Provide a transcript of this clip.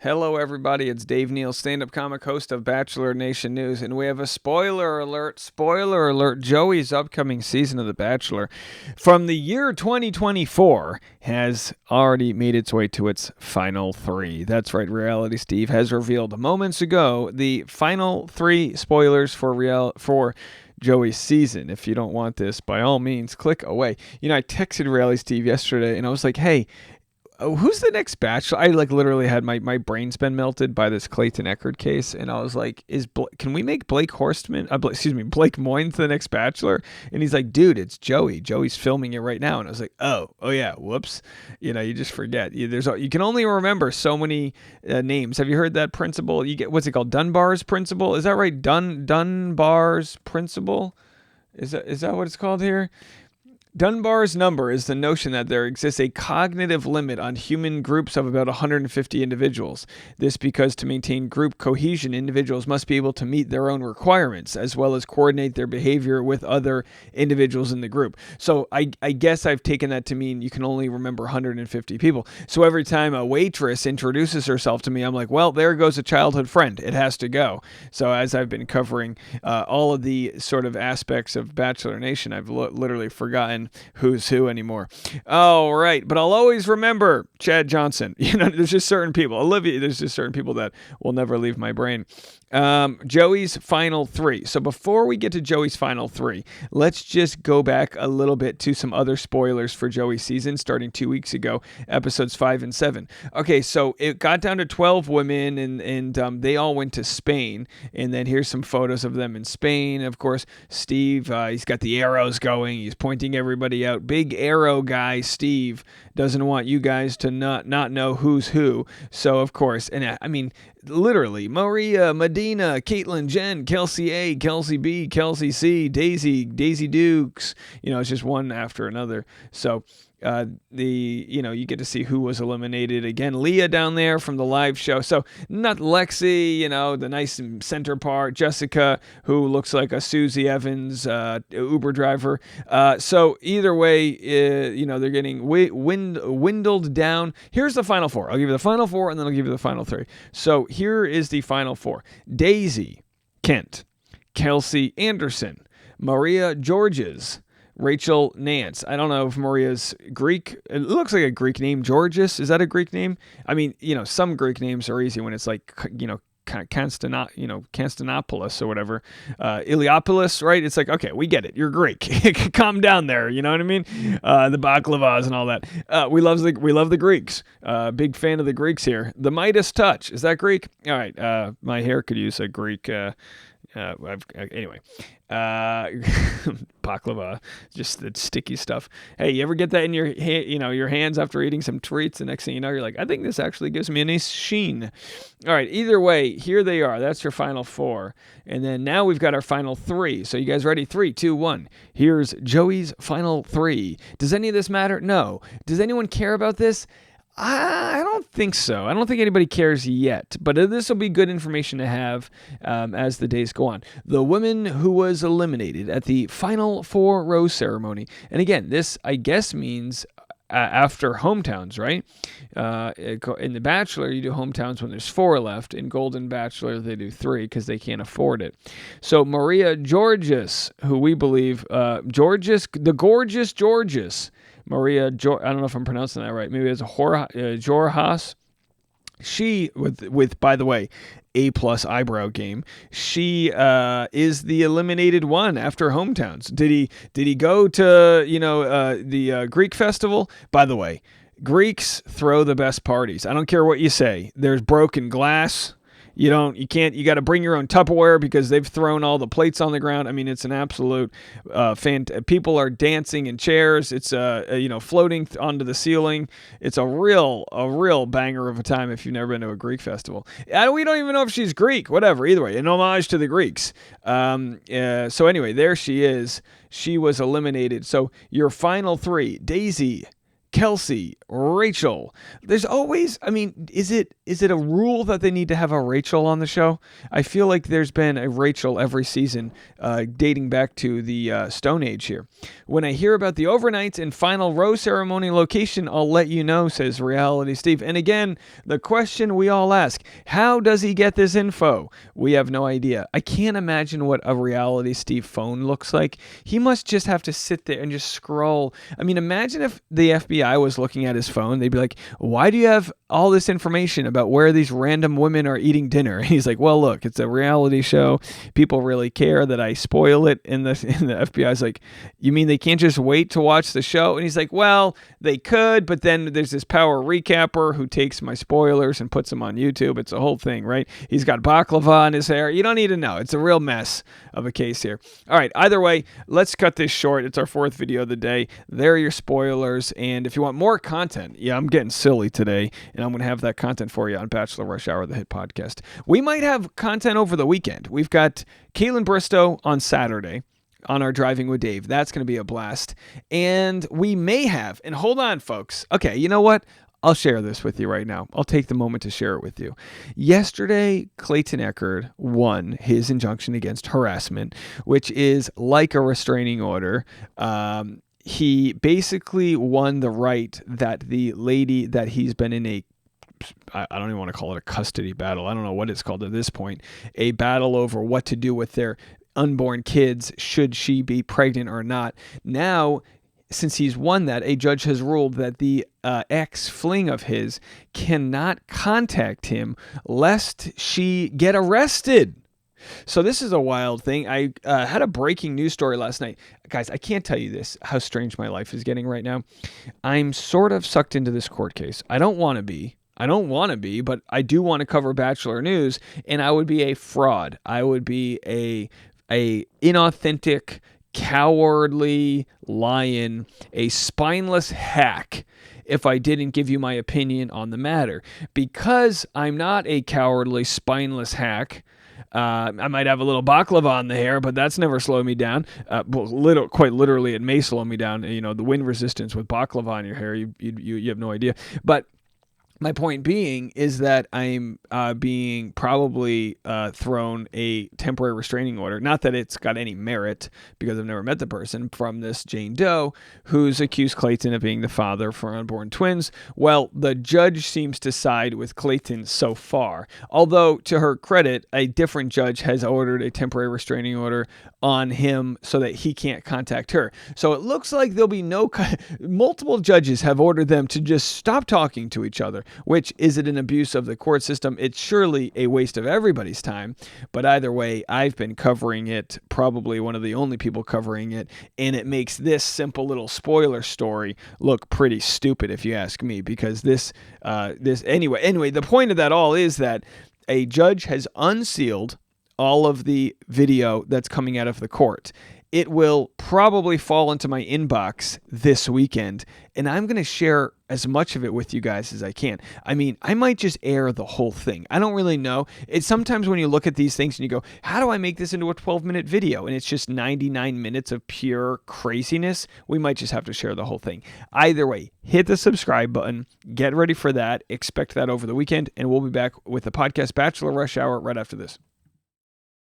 Hello, everybody. It's Dave Neal, stand-up comic, host of Bachelor Nation News, and we have a spoiler alert. Spoiler alert. Joey's upcoming season of The Bachelor from the year 2024 has already made its way to its final three. That's right. Reality Steve has revealed moments ago the final three spoilers for Joey's season. If you don't want this, by all means, click away. I texted Reality Steve yesterday, and I was like, hey, who's the next Bachelor? I literally had my brain's been melted by this Clayton Echard case, and I was like, can we make Blake Horstman? Blake Moynes the next Bachelor? And he's like, dude, it's Joey. Joey's filming it right now. And I was like, oh yeah, whoops. You just forget. You can only remember so many names. Have you heard that principle? You get what's it called? Dunbar's principle. Is that right? Dunbar's principle. Is that what it's called here? Dunbar's number is the notion that there exists a cognitive limit on human groups of about 150 individuals. This because to maintain group cohesion, individuals must be able to meet their own requirements as well as coordinate their behavior with other individuals in the group. So I guess I've taken that to mean you can only remember 150 people. So every time a waitress introduces herself to me, I'm like, well, there goes a childhood friend. It has to go. So as I've been covering all of the sort of aspects of Bachelor Nation, I've literally forgotten who's who anymore. Oh, right. But I'll always remember Chad Johnson. There's just certain people. Olivia, there's just certain people that will never leave my brain. Joey's final three. So before we get to Joey's final three, let's just go back a little bit to some other spoilers for Joey's season starting 2 weeks ago, episodes 5 and 7. Okay, so it got down to 12 women and they all went to Spain. And then here's some photos of them in Spain. Of course, Steve, he's got the arrows going. He's pointing everybody out. Big arrow guy, Steve, doesn't want you guys to not know who's who. So, of course, and I mean, literally, Maria, Medina, Caitlyn, Jen, Kelsey A, Kelsey B, Kelsey C, Daisy Dukes. It's just one after another. So you get to see who was eliminated. Again, Leah down there from the live show. So not Lexi, the nice center part. Jessica, who looks like a Susie Evans Uber driver. So either way, they're getting windled down. Here's the final four. I'll give you the final four, and then I'll give you the final three. So here is the final four. Daisy Kent, Kelsey Anderson, Maria Georges, Rachel Nance. I don't know if Maria's Greek. It looks like a Greek name. Georges, is that a Greek name? I mean, some Greek names are easy when it's like, Constantinopolis or whatever. Iliopoulos, right? It's like, okay, we get it. You're Greek. Calm down there. You know what I mean? The baklavas and all that. We love the Greeks. Big fan of the Greeks here. The Midas touch. Is that Greek? All right. My hair could use a Greek. Anyway, baklava, just the sticky stuff. Hey, you ever get that in your hands after eating some treats? The next thing you know, you're like, I think this actually gives me a nice sheen. All right, either way, here they are. That's your final four. And then now we've got our final three. So you guys ready? 3, 2, 1. Here's Joey's final three. Does any of this matter? No. Does anyone care about this? I don't think so. I don't think anybody cares yet, but this will be good information to have as the days go on. The woman who was eliminated at the final 4 rose ceremony, and again, this I guess means after hometowns, right? In The Bachelor, you do hometowns when there's 4 left. In Golden Bachelor, they do 3 because they can't afford it. So Maria Georges, who we believe, the gorgeous Georges, Maria, I don't know if I'm pronouncing that right. Maybe it's Jorhas. She, with by the way, A+ eyebrow game. She is the eliminated one after hometowns. Did he go to the Greek festival? By the way, Greeks throw the best parties. I don't care what you say. There's broken glass. You got to bring your own Tupperware because they've thrown all the plates on the ground. I mean, it's an absolute people are dancing in chairs. It's floating onto the ceiling. It's a real banger of a time if you've never been to a Greek festival. We don't even know if she's Greek. Whatever. Either way, an homage to the Greeks. So anyway, there she is. She was eliminated. So your final three: Daisy, Kelsey, Rachel. There's always, is it a rule that they need to have a Rachel on the show? I feel like there's been a Rachel every season dating back to the Stone Age here. When I hear about the overnights and final rose ceremony location, I'll let you know, says Reality Steve. And again, the question we all ask, how does he get this info? We have no idea. I can't imagine what a Reality Steve phone looks like. He must just have to sit there and just scroll. Imagine if the FBI was looking at his phone. They'd be like, why do you have all this information about where these random women are eating dinner? And he's like, well, look, it's a reality show. People really care that I spoil it. And the FBI's like, you mean they can't just wait to watch the show? And he's like, well, they could, but then there's this power recapper who takes my spoilers and puts them on YouTube. It's a whole thing, right? He's got baklava on his hair. You don't need to know. It's a real mess of a case here. All right, either way, let's cut this short. It's our fourth video of the day. There are your spoilers. And if you want more content, I'm getting silly today, and I'm going to have that content for you on Bachelor Rush Hour, the hit podcast. We might have content over the weekend. We've got Caitlin Bristow on Saturday on our Driving with Dave. That's going to be a blast. And we may have, and hold on, folks. Okay, you know what? I'll share this with you right now. I'll take the moment to share it with you. Yesterday, Clayton Echard won his injunction against harassment, which is like a restraining order. He basically won the right that the lady that he's been in I don't even want to call it a custody battle. I don't know what it's called at this point. A battle over what to do with their unborn kids, should she be pregnant or not. Now, since he's won that, a judge has ruled that the ex-fling of his cannot contact him lest she get arrested. So this is a wild thing. I had a breaking news story last night. Guys, I can't tell you this, how strange my life is getting right now. I'm sort of sucked into this court case. I don't want to be, but I do want to cover Bachelor news, and I would be a fraud. I would be a inauthentic, cowardly lion, a spineless hack if I didn't give you my opinion on the matter. Because I'm not a cowardly, spineless hack, I might have a little baklava on the hair, but that's never slowed me down. Quite literally, it may slow me down. The wind resistance with baklava on your hair, you have no idea. But my point being is that I'm being probably thrown a temporary restraining order. Not that it's got any merit, because I've never met the person, from this Jane Doe who's accused Clayton of being the father for unborn twins. Well, the judge seems to side with Clayton so far. Although, to her credit, a different judge has ordered a temporary restraining order on him so that he can't contact her. So it looks like there'll be multiple judges have ordered them to just stop talking to each other. Which, is it an abuse of the court system? It's surely a waste of everybody's time. But either way, I've been covering it, probably one of the only people covering it, and it makes this simple little spoiler story look pretty stupid, if you ask me. Because anyway, the point of that all is that a judge has unsealed all of the video that's coming out of the court. It will probably fall into my inbox this weekend, and I'm going to share as much of it with you guys as I can. I might just air the whole thing. I don't really know. It's sometimes when you look at these things and you go, how do I make this into a 12-minute video? And it's just 99 minutes of pure craziness. We might just have to share the whole thing. Either way, hit the subscribe button. Get ready for that. Expect that over the weekend, and we'll be back with the podcast Bachelor Rush Hour right after this.